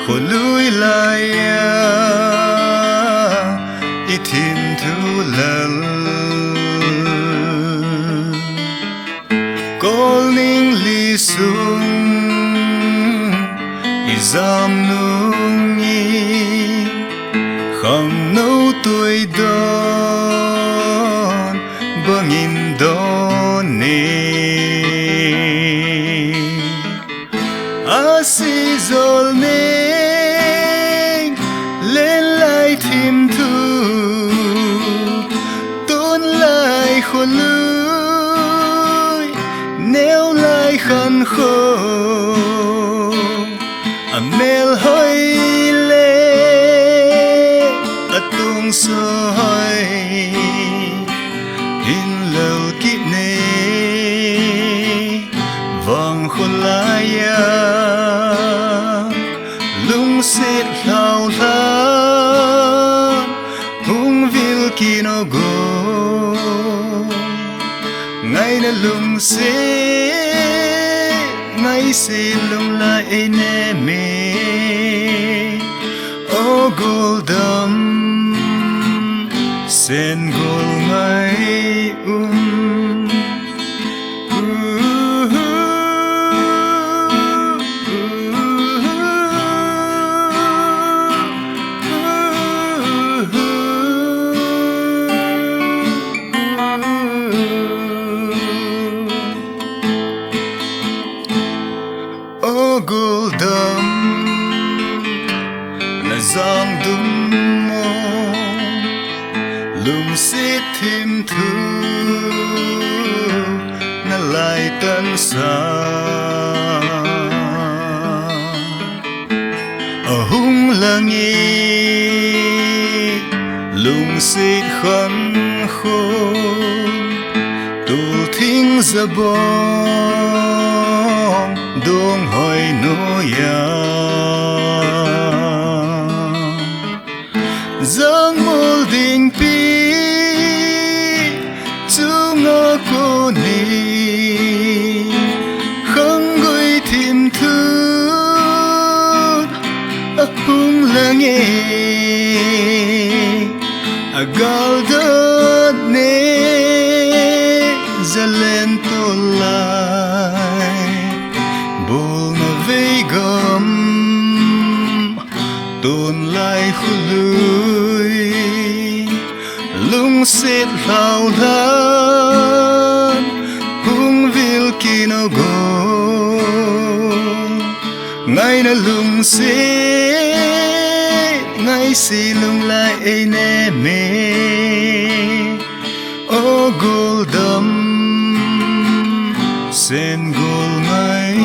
khổ lui lại ít thêm thu lần cô ninh li sung ít giam nung nghi không nấu tuổi đón bơ nghìn đón nè asi zol neng lên lại thêm thu tôn lại khổ lưới nếu lại khăn khô mel hơi lệ tung soi in lâu kỹ nê vòng khôn lại lung xịt lao la hung vil kino go ngày na lung xịt ngày xịt lung lại nè mê ô goldam sen gol ngày ô goldam là giang đúng mô lùng xít thêm thu nó lại tân xa ở hung là nghi lùng xít khăn khô tù thính ra bóng đông hỏi nô ya giang mô đình pi chú ngô cô ni không gửi thêm thương hung là nghe gal đất nê ra lên tô lại bồ mà vây gầm tôn lại khu lưới lung xịt lao lan hung vil kino go ngày na lung xịt ngày xì lung lại nè mê ô goldam sen gol ngày